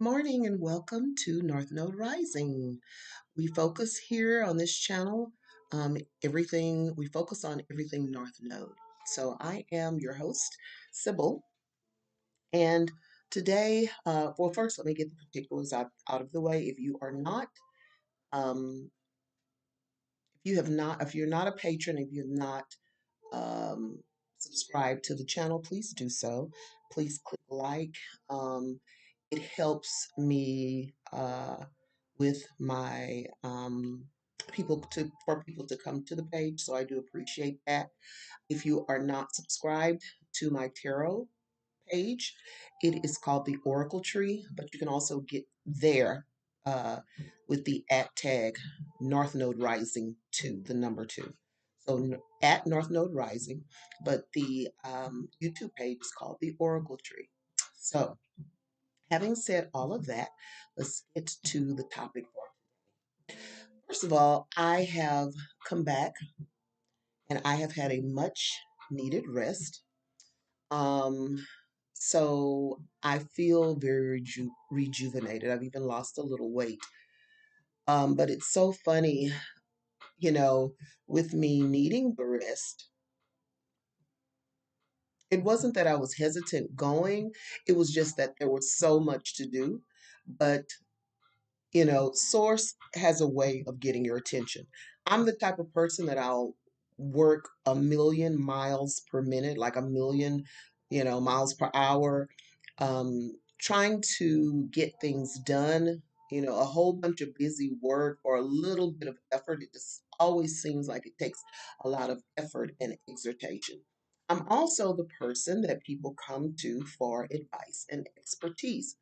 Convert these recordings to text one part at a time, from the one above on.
Morning and welcome to North Node Rising. We focus here on this channel, we focus on everything North Node. So I am your host, Sybil, and today, well, first let me get the particulars out of the way. Um, if you're not a patron, if you've not um, subscribed to the channel, please do so. Please click like. It helps me with my for people to come to the page, so I do appreciate that. If you are not subscribed to my tarot page, it is called the Oracle Tree, but you can also get there uh, with the at tag North Node Rising 2, the number 2. So at North Node Rising, but the YouTube page is called the Oracle Tree. So, having said all of that, let's get to the topic for. First of all, I have come back and I have had a much needed rest. Um, so I feel very rejuvenated. I've even lost a little weight. But it's so funny, you know, with me needing the rest, it wasn't that I was hesitant going, it was just that there was so much to do. But Source has a way of getting your attention. I'm the type of person that I'll work a million miles per minute, like a million, miles per hour, trying to get things done, a whole bunch of busy work or a little bit of effort. It just always seems like it takes a lot of effort and exertion. I'm also the person that people come to for advice and expertise.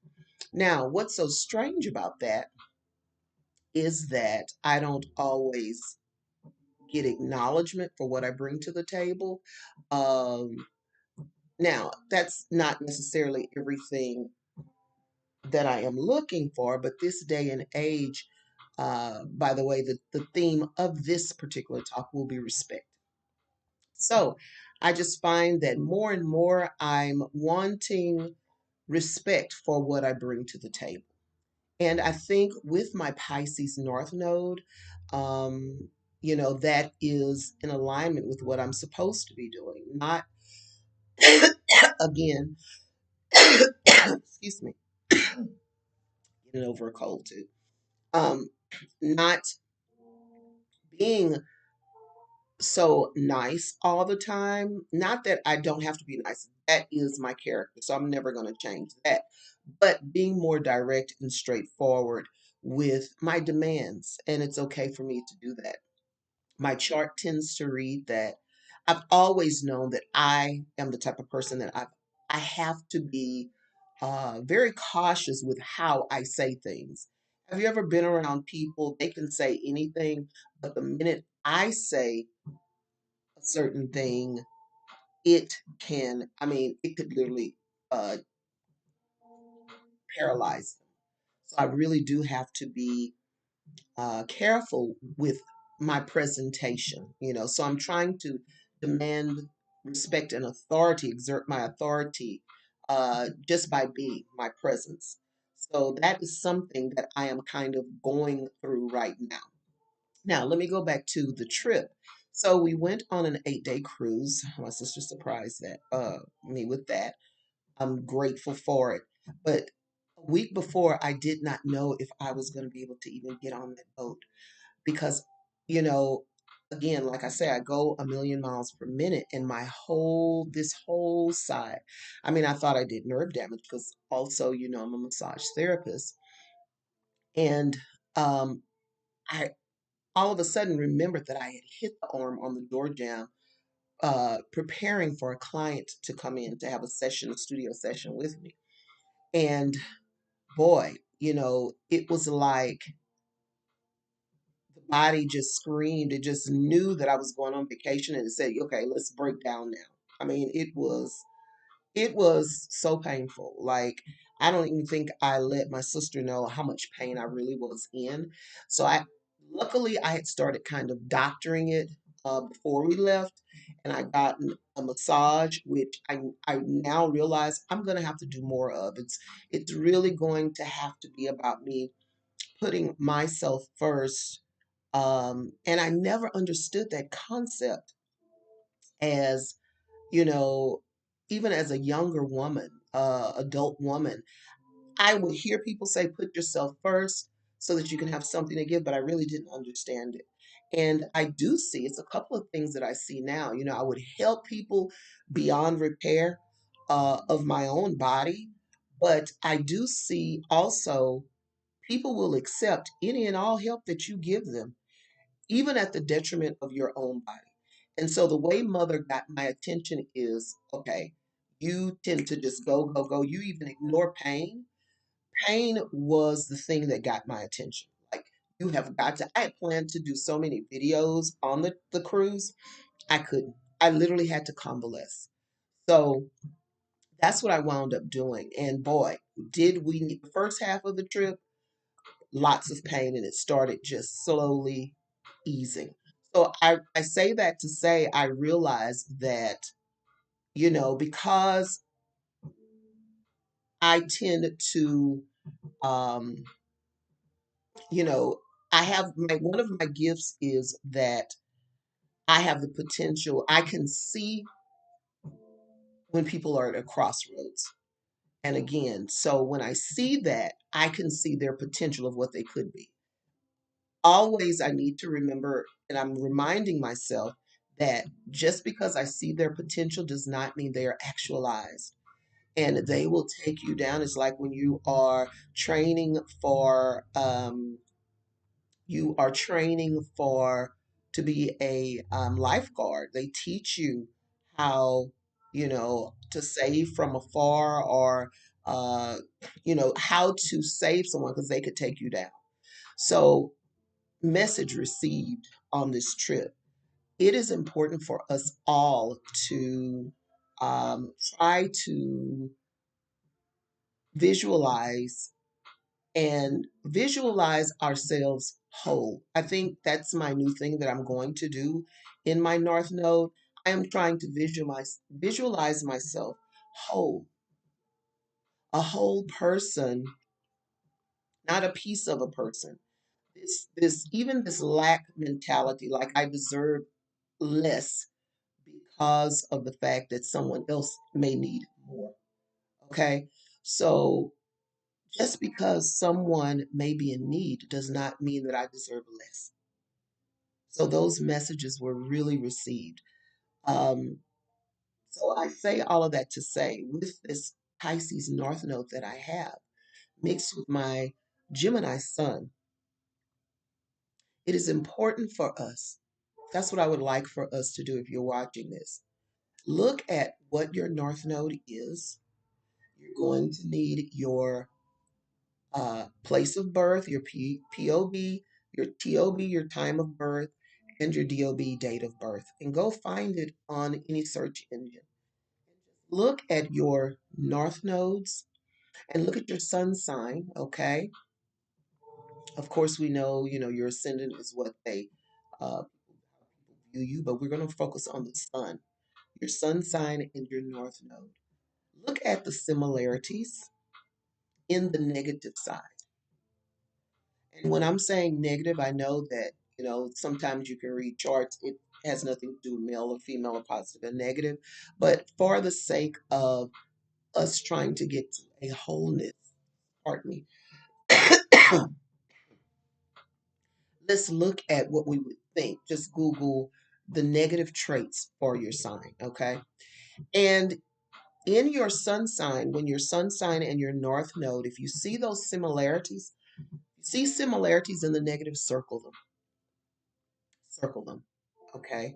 Now, what's so strange about that is that I don't always get acknowledgement for what I bring to the table. Um, Now, that's not necessarily everything that I am looking for, but this day and age, by the way, the theme of this particular talk will be respect. So I just find that more and more I'm wanting respect for what I bring to the table. And I think with my Pisces North Node, that is in alignment with what I'm supposed to be doing. Not, again, excuse me, getting over a cold too. Um, Not being so nice all the time. Not that I don't have to be nice. That is my character. So I'm never going to change that. But being more direct and straightforward with my demands. And it's okay for me to do that. My chart tends to read that I've always known that I am the type of person that I have to be very cautious with how I say things. Have you ever been around people? They can say anything, but the minute I say a certain thing, it could literally uh, paralyze them. So I really do have to be careful with my presentation, So I'm trying to demand respect and authority, exert my authority just by being my presence. So that is something that I am kind of going through right now. Now, let me go back to the trip. So we went on an 8-day cruise. My sister surprised me with that. I'm grateful for it. But a week before, I did not know if I was going to be able to even get on that boat because, you know, again, like I say, I go a million miles per minute, and this whole side. I mean, I thought I did nerve damage because also, I'm a massage therapist, and um, I all of a sudden remembered that I had hit the arm on the door jamb, preparing for a client to come in to have a studio session with me, and boy, it was like the body just screamed. It just knew that I was going on vacation and it said, okay, let's break down now. I mean, it was so painful. Like, I don't even think I let my sister know how much pain I really was in. So luckily I had started kind of doctoring it before we left, and I got a massage, which I now realize I'm going to have to do more of. It's really going to have to be about me putting myself first. And I never understood that concept as, you know, even as a younger woman, adult woman. I would hear people say, put yourself first so that you can have something to give, but I really didn't understand it. And I do see it's a couple of things that I see now. You know, I would help people beyond repair of my own body, but I do see also people will accept any and all help that you give them, even at the detriment of your own body. And so the way mother got my attention is okay, you tend to just go, go, go. You even ignore pain. Pain was the thing that got my attention. Like, you have got to, I had planned to do so many videos on the cruise. I couldn't. I literally had to convalesce. So that's what I wound up doing. And boy, did we need the first half of the trip, lots of pain, and it started just slowly easing. So I say that to say I realized that, because I tend to, um, you know, I have one of my gifts is that I have the potential. I can see when people are at a crossroads. And again, so when I see that, I can see their potential of what they could be. Always, I need to remember, and I'm reminding myself that just because I see their potential does not mean they are actualized. And they will take you down. It's like when training for, you are training for to be a lifeguard. They teach you how, to save from afar, or, uh, how to save someone because they could take you down. So, message received on this trip. It is important for us all to try to visualize and visualize ourselves whole. I think that's my new thing that I'm going to do in my North Node. I am trying to visualize myself whole, a whole person, not a piece of a person. This even this lack mentality, like I deserve less because of the fact that someone else may need more. Okay? So just because someone may be in need does not mean that I deserve less. So those messages were really received. Um, so I say all of that to say, with this Pisces North Node that I have, mixed with my Gemini Sun, it is important for us. That's what I would like for us to do if you're watching this. Look at what your North Node is. You're going to need your place of birth, your POB, your TOB, your time of birth, and your DOB, date of birth. And go find it on any search engine. Look at your north nodes and look at your sun sign, okay? Of course, we know, your ascendant is what they view you, but we're going to focus on the sun, your sun sign and your north node. Look at the similarities in the negative side. And when I'm saying negative, I know that, sometimes you can read charts. It has nothing to do with male or female or positive and negative. But for the sake of us trying to get to a wholeness, pardon me, let's look at what we would think. Just Google the negative traits for your sign, okay? And in your sun sign, when your sun sign and your north node, if you see those similarities, see similarities in the negative, circle them, okay?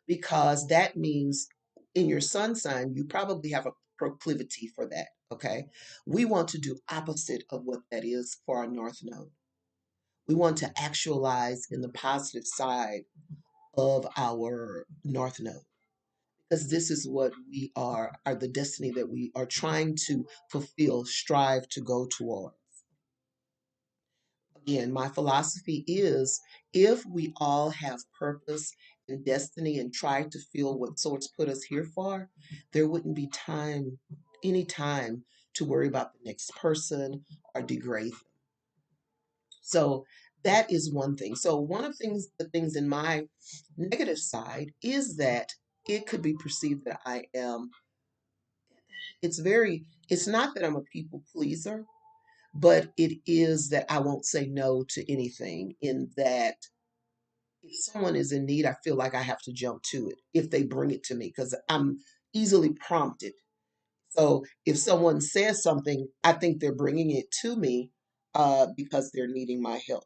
Because that means in your sun sign, you probably have a proclivity for that, okay? We want to do opposite of what that is for our north node. We want to actualize in the positive side of our north node because this is what we are the destiny that we are trying to fulfill, strive to go toward. Again, my philosophy is if we all have purpose and destiny and try to feel what source put us here for, there wouldn't be time, any time to worry about the next person or degrade them. So that is one thing. So one of the things in my negative side is that it could be perceived that I am, it's not that I'm a people pleaser, but it is that I won't say no to anything, in that if someone is in need, I feel like I have to jump to it if they bring it to me because I'm easily prompted. So if someone says something, I think they're bringing it to me because they're needing my help.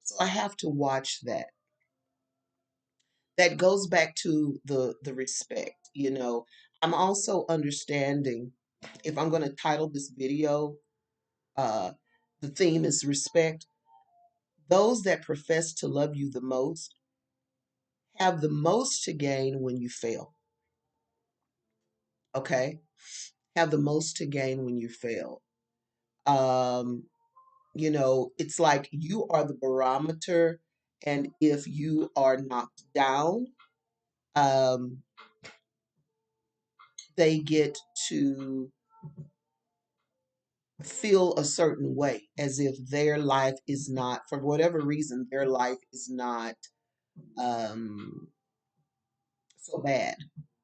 So I have to watch that. That goes back to the respect. I'm also understanding, if I'm going to title this video, uh, the theme is respect. Those that profess to love you the most have the most to gain when you fail. Okay, have the most to gain when you fail. Um, it's like you are the barometer, and if you are knocked down, um, they get to feel a certain way, as if their life is not, for whatever reason, their life is not um, so bad,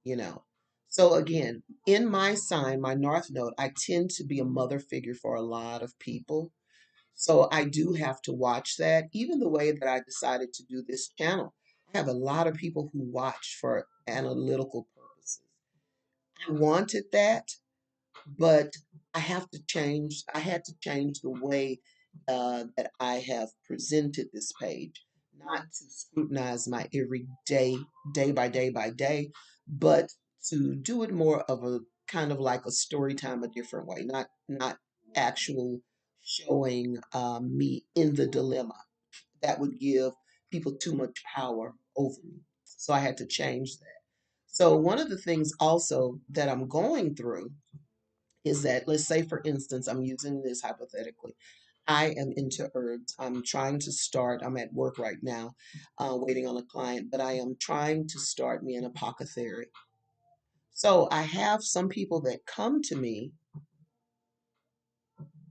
you know. So again, in my sign, my North Node, I tend to be a mother figure for a lot of people. So I do have to watch that. Even the way that I decided to do this channel, I have a lot of people who watch for analytical purposes. I wanted that, but I had to change the way that I have presented this page, not to scrutinize my every day, day by day by day, but to do it more of a kind of like a story time, a different way, not actual showing me in the dilemma. That would give people too much power over me. So I had to change that. So one of the things also that I'm going through is that, let's say, for instance, I'm using this hypothetically. I am into herbs. I'm at work right now, waiting on a client, but I am trying to start me an apothecary. So I have some people that come to me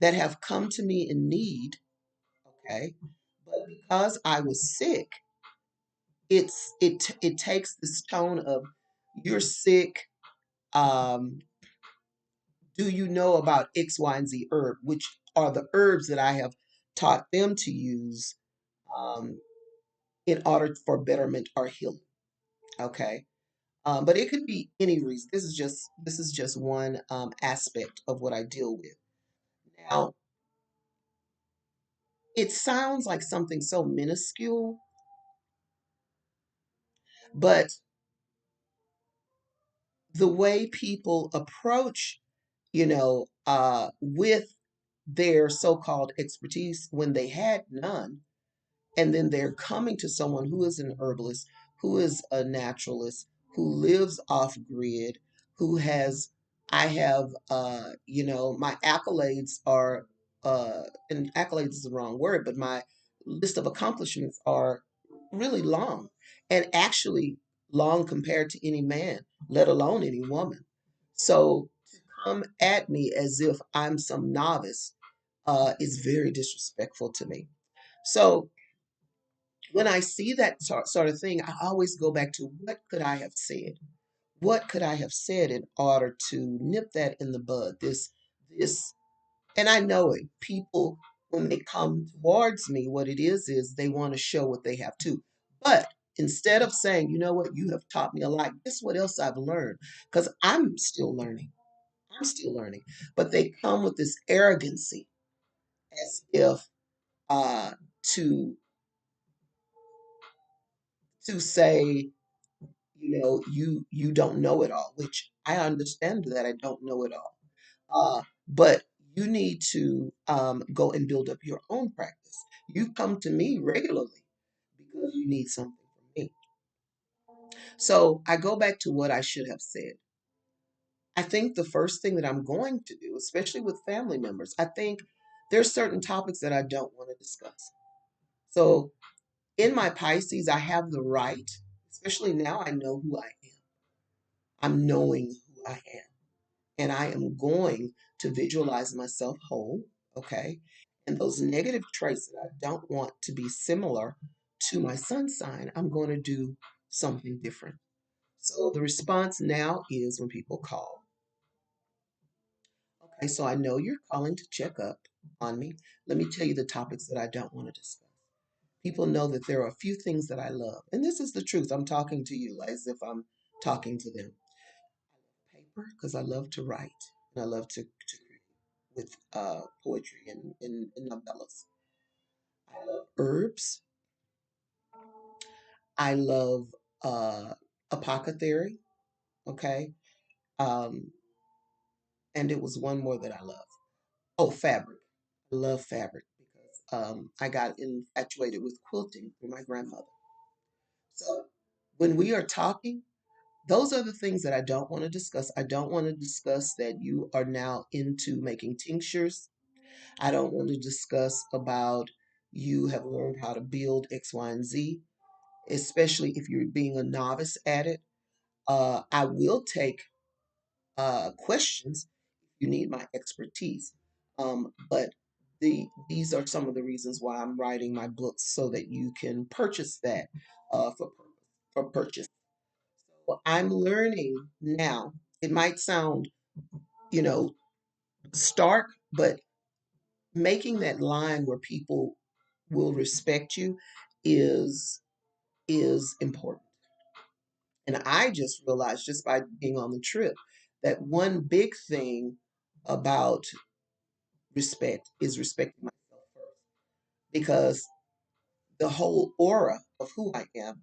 that have come to me in need, okay? But because I was sick, it takes this tone of, you're sick. Um, do you know about X, Y, and Z herb, which are the herbs that I have taught them to use um, in order for betterment or healing. Okay. But it could be any reason. This is just one aspect of what I deal with. Now, it sounds like something so minuscule, but the way people approach, with their so-called expertise when they had none, and then they're coming to someone who is an herbalist, who is a naturalist, who lives off grid, who has, I have, my accolades are, and accolades is the wrong word, but my list of accomplishments are really long, and actually long compared to any man, let alone any woman. So to come at me as if I'm some novice is very disrespectful to me. So when I see that sort of thing, I always go back to, what could I have said? What could I have said in order to nip that in the bud? This, and I know it. People, when they come towards me, what it is they want to show what they have too. But instead of saying, you know what, you have taught me a lot, guess what else I've learned? Because I'm still learning. I'm still learning. But they come with this arrogancy, as if uh, to say, you don't know it all, which I understand that I don't know it all. But you need to go and build up your own practice. You come to me regularly because you need something from me. So I go back to what I should have said. I think the first thing that I'm going to do, especially with family members, I think there's certain topics that I don't want to discuss. So in my Pisces, I have the right, especially now I know who I am. I'm knowing who I am. And I am going to visualize myself whole, okay? And those negative traits that I don't want to be similar to my sun sign, I'm going to do something different. So the response now is when people call, okay, so I know you're calling to check up on me. Let me tell you the topics that I don't want to discuss. People know that there are a few things that I love. And this is the truth. I'm talking to you as if I'm talking to them. Paper, because I love to write and I love to create with poetry and novellas. I love herbs. I love apothecary. Okay. Um, and it was one more that I love. Oh, fabric. I love fabric because I got infatuated with quilting through my grandmother. So when we are talking, those are the things that I don't want to discuss. I don't want to discuss that you are now into making tinctures. I don't want to discuss about you have learned how to build X, Y, and Z, especially if you're being a novice at it. I will take questions if you need my expertise. But these are some of the reasons why I'm writing my books so that you can purchase that for purchase. So I'm learning now. It might sound, you know, stark, but making that line where people will respect you is is important. And I just realized just by being on the trip that one big thing about respect is respecting myself first. Because the whole aura of who I am,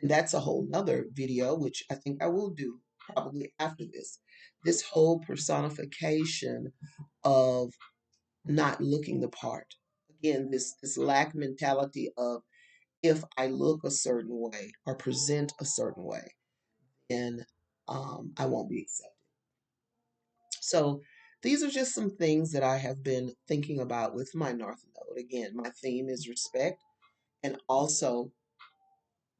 and that's a whole nother video, which I think I will do probably after this. This whole personification of not looking the part. Again, this lack mentality of if I look a certain way or present a certain way, then I won't be accepted. So these are just some things that I have been thinking about with my North Node. Again, my theme is respect, and also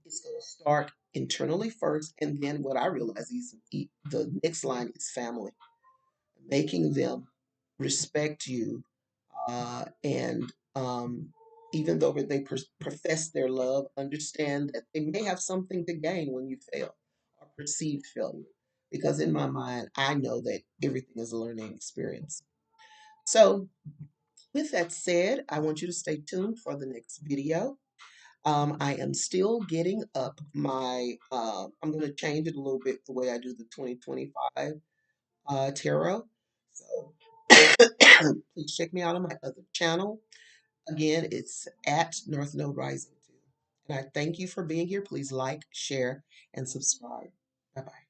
it's going to start internally first, and then what I realize is the next line is family, making them respect you, and even though they profess their love, understand that they may have something to gain when you fail or perceived failure. Because in my mind, I know that everything is a learning experience. So, with that said, I want you to stay tuned for the next video. I am still getting up my, I'm going to change it a little bit the way I do the 2025 tarot. So, please check me out on my other channel. Again, it's at North Node Rising 2. And I thank you for being here. Please like, share, and subscribe. Bye bye.